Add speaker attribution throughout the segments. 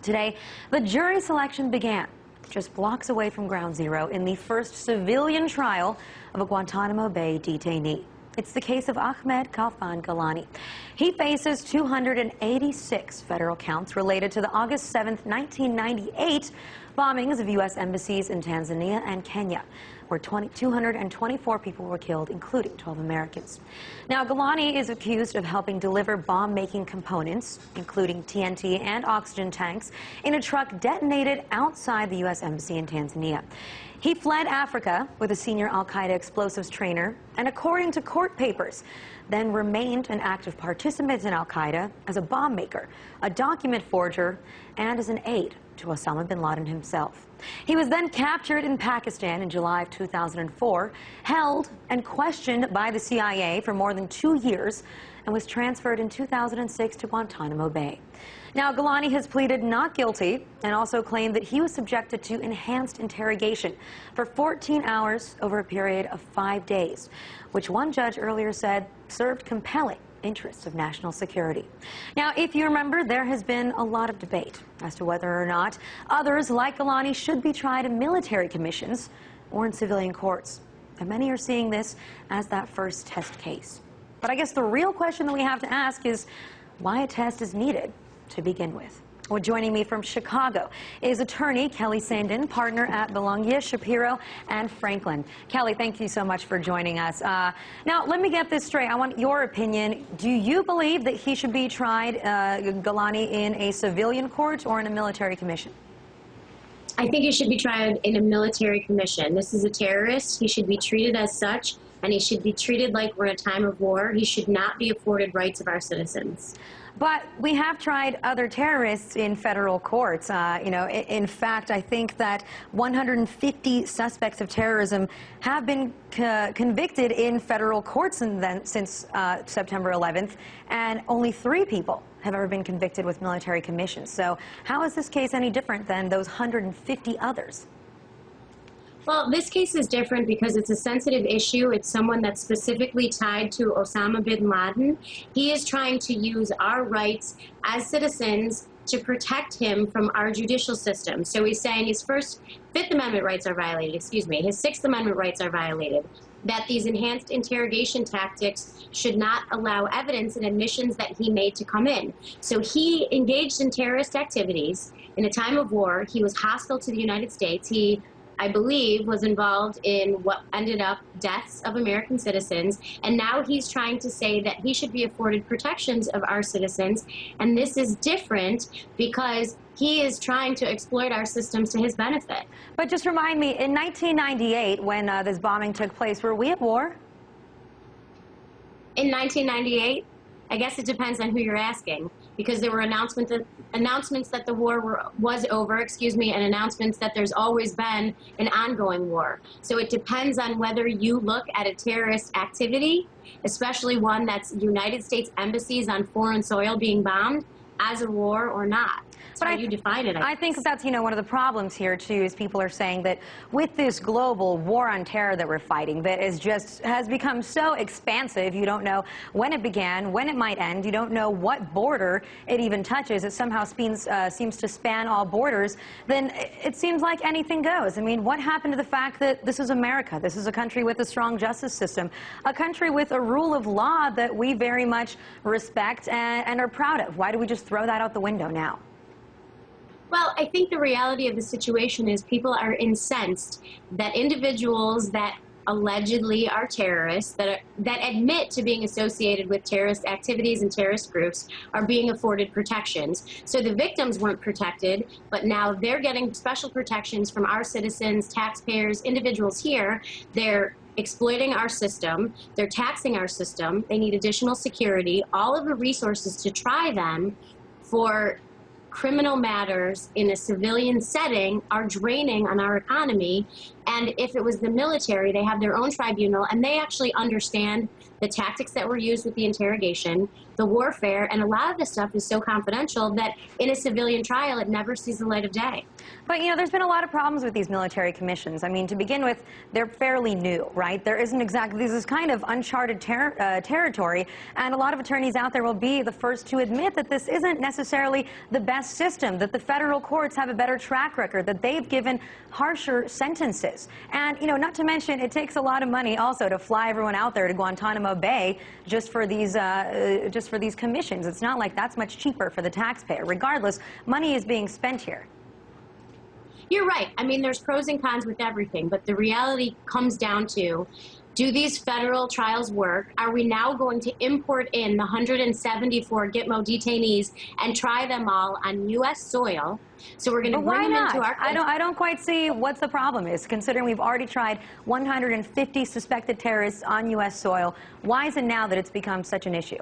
Speaker 1: Today, the jury selection began just blocks away from Ground Zero in the first civilian trial of a Guantanamo Bay detainee. It's the case of Ahmed Khalfan Ghailani. He faces 286 federal counts related to the August 7, 1998 bombings of U.S. embassies in Tanzania and Kenya, where 224 people were killed, including 12 Americans. Now, Ghailani is accused of helping deliver bomb-making components, including TNT and oxygen tanks, in a truck detonated outside the U.S. Embassy in Tanzania. He fled Africa with a senior al-Qaeda explosives trainer, and according to court papers, then remained an active participant in al-Qaeda as a bomb maker, a document forger, and as an aide to Osama bin Laden himself. He was then captured in Pakistan in July of 2004, held and questioned by the CIA for more than 2 years, and was transferred in 2006 to Guantanamo Bay. Now, Ghailani has pleaded not guilty and also claimed that he was subjected to enhanced interrogation for 14 hours over a period of 5 days, which one judge earlier said served compelling interests of national security. Now, if you remember, there has been a lot of debate as to whether or not others like Ghailani should be tried in military commissions or in civilian courts. And many are seeing this as that first test case. But I guess the real question that we have to ask is why a test is needed to begin with. Well, joining me from Chicago is attorney Kelly Saindon, partner at Belongia, Shapiro and Franklin. Kelly, thank you so much for joining us. Now, let me get this straight. I want your opinion. Do you believe that he should be tried, Ghailani, in a civilian court or in a military commission?
Speaker 2: I think he should be tried in a military commission. This is a terrorist. He should be treated as such, and he should be treated like we're in a time of war. He should not be afforded rights of our citizens.
Speaker 1: But we have tried other terrorists in federal courts. In fact, I think that 150 suspects of terrorism have been convicted in federal courts since September 11th, and only 3 people have ever been convicted with military commissions. So how is this case any different than those 150 others?
Speaker 2: Well, this case is different because it's a sensitive issue. It's someone that's specifically tied to Osama bin Laden. He is trying to use our rights as citizens to protect him from our judicial system. So he's saying his Fifth Amendment rights are violated, his Sixth Amendment rights are violated, that these enhanced interrogation tactics should not allow evidence and admissions that he made to come in. So he engaged in terrorist activities in a time of war. He was hostile to the United States. He, I believe, was involved in what ended up deaths of American citizens, and now he's trying to say that he should be afforded protections of our citizens, and this is different because he is trying to exploit our systems to his benefit.
Speaker 1: But just remind me, in 1998, when this bombing took place, were we at war?
Speaker 2: In 1998? I guess it depends on who you're asking, because there were announcements that the war was over, and announcements that there's always been an ongoing war. So it depends on whether you look at a terrorist activity, especially one that's United States embassies on foreign soil being bombed, as a war or not. That's how you define it.
Speaker 1: I think that's, one of the problems here, too, is people are saying that with this global war on terror that we're fighting, that has become so expansive, you don't know when it began, when it might end, you don't know what border it even touches, it somehow seems to span all borders, then it seems like anything goes. I mean, what happened to the fact that this is America? This is a country with a strong justice system, a country with a rule of law that we very much respect and are proud of. Why do we just throw that out the window now?
Speaker 2: Well, I think the reality of the situation is people are incensed that individuals that allegedly are terrorists, that admit to being associated with terrorist activities and terrorist groups, are being afforded protections. So the victims weren't protected, but now they're getting special protections from our citizens, taxpayers, individuals here. They're exploiting our system, they're taxing our system, they need additional security. All of the resources to try them for criminal matters in a civilian setting are draining on our economy. And if it was the military, they have their own tribunal, and they actually understand the tactics that were used with the interrogation, the warfare, and a lot of this stuff is so confidential that in a civilian trial, it never sees the light of day.
Speaker 1: But, there's been a lot of problems with these military commissions. I mean, to begin with, they're fairly new, right? There isn't exactly, this is kind of uncharted territory, and a lot of attorneys out there will be the first to admit that this isn't necessarily the best U.S. system, that the federal courts have a better track record, that they've given harsher sentences. And, you know, not to mention, it takes a lot of money also to fly everyone out there to Guantanamo Bay just for these commissions. It's not like that's much cheaper for the taxpayer. Regardless, money is being spent here.
Speaker 2: You're right. I mean, there's pros and cons with everything, but the reality comes down to, do these federal trials work? Are we now going to import in the 174 Gitmo detainees and try them all on U.S. soil? So we're going to bring them into our country.
Speaker 1: I don't quite see what the problem is, considering we've already tried 150 suspected terrorists on U.S. soil. Why is it now that it's become such an issue?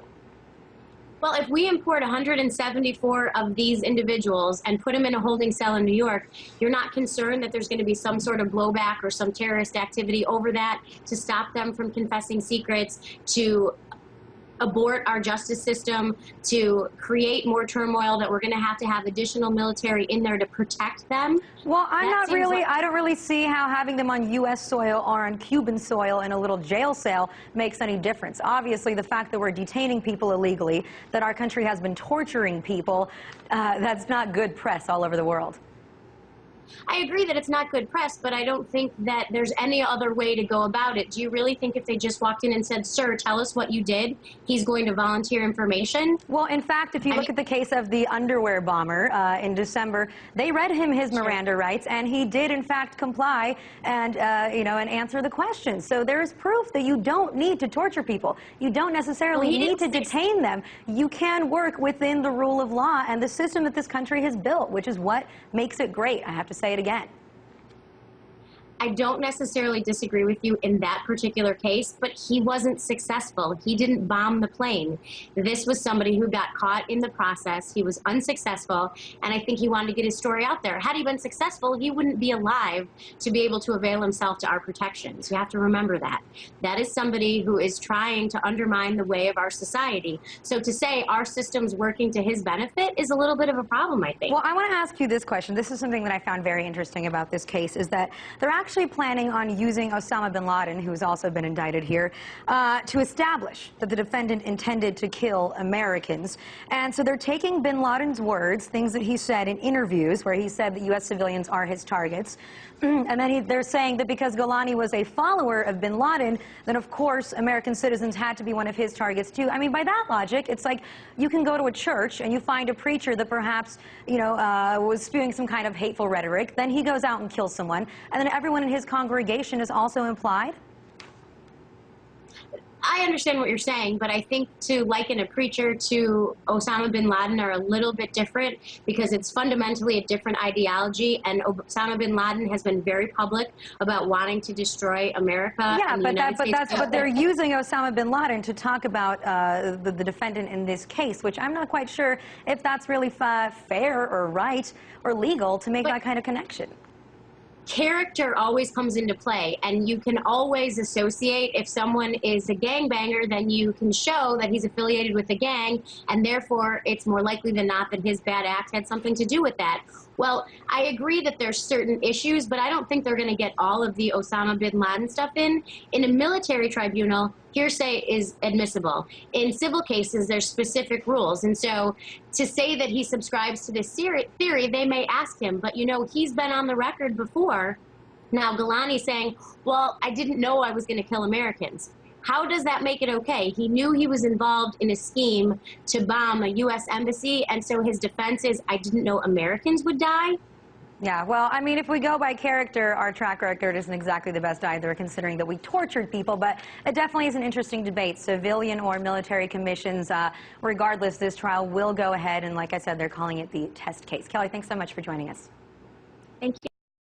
Speaker 2: Well, if we import 174 of these individuals and put them in a holding cell in New York, you're not concerned that there's going to be some sort of blowback or some terrorist activity over that to stop them from confessing secrets, to abort our justice system, to create more turmoil, that we're going to have additional military in there to protect them?
Speaker 1: Well, I don't really see how having them on U.S. soil or on Cuban soil in a little jail cell makes any difference. Obviously, the fact that we're detaining people illegally, that our country has been torturing people, that's not good press all over the world.
Speaker 2: I agree that it's not good press, but I don't think that there's any other way to go about it. Do you really think if they just walked in and said, "Sir, tell us what you did," he's going to volunteer information?
Speaker 1: Well, in fact, if you look at the case of the underwear bomber in December, they read him his Miranda rights, and he did, in fact, comply and, and answer the questions. So there is proof that you don't need to torture people. You don't necessarily need to detain them. You can work within the rule of law and the system that this country has built, which is what makes it great. I have to say it again.
Speaker 2: I don't necessarily disagree with you in that particular case, but he wasn't successful. He didn't bomb the plane. This was somebody who got caught in the process. He was unsuccessful, and I think he wanted to get his story out there. Had he been successful, he wouldn't be alive to be able to avail himself to our protections. You have to remember that. That is somebody who is trying to undermine the way of our society. So to say our system's working to his benefit is a little bit of a problem, I think.
Speaker 1: Well, I want to ask you this question. This is something that I found very interesting about this case, is that they're actually planning on using Osama bin Laden, who's also been indicted here, to establish that the defendant intended to kill Americans. And so they're taking bin Laden's words, things that he said in interviews where he said that U.S. civilians are his targets, and then they're saying that because Ghailani was a follower of bin Laden, then of course American citizens had to be one of his targets too. I mean, by that logic, it's like you can go to a church and you find a preacher that perhaps, was spewing some kind of hateful rhetoric, then he goes out and kills someone, and then everyone in his congregation is also implied?
Speaker 2: I understand what you're saying, but I think to liken a preacher to Osama bin Laden are a little bit different, because it's fundamentally a different ideology, and Osama bin Laden has been very public about wanting to destroy America.
Speaker 1: Yeah,
Speaker 2: and
Speaker 1: but they're using Osama bin Laden to talk about the defendant in this case, which I'm not quite sure if that's really fair or right or legal to make that kind of connection.
Speaker 2: Character always comes into play, and you can always associate, if someone is a gangbanger, then you can show that he's affiliated with a gang, and therefore it's more likely than not that his bad act had something to do with that. Well, I agree that there's certain issues, but I don't think they're going to get all of the Osama bin Laden stuff in. In a military tribunal, hearsay is admissible. In civil cases, there's specific rules. And so to say that he subscribes to this theory, they may ask him, but he's been on the record before. Now, Ghailani saying, well, I didn't know I was going to kill Americans. How does that make it okay? He knew he was involved in a scheme to bomb a U.S. embassy, and so his defense is, I didn't know Americans would die?
Speaker 1: Yeah, well, I mean, if we go by character, our track record isn't exactly the best either, considering that we tortured people, but it definitely is an interesting debate, civilian or military commissions. Regardless, this trial will go ahead, and like I said, they're calling it the test case. Kelly, thanks so much for joining us.
Speaker 2: Thank you.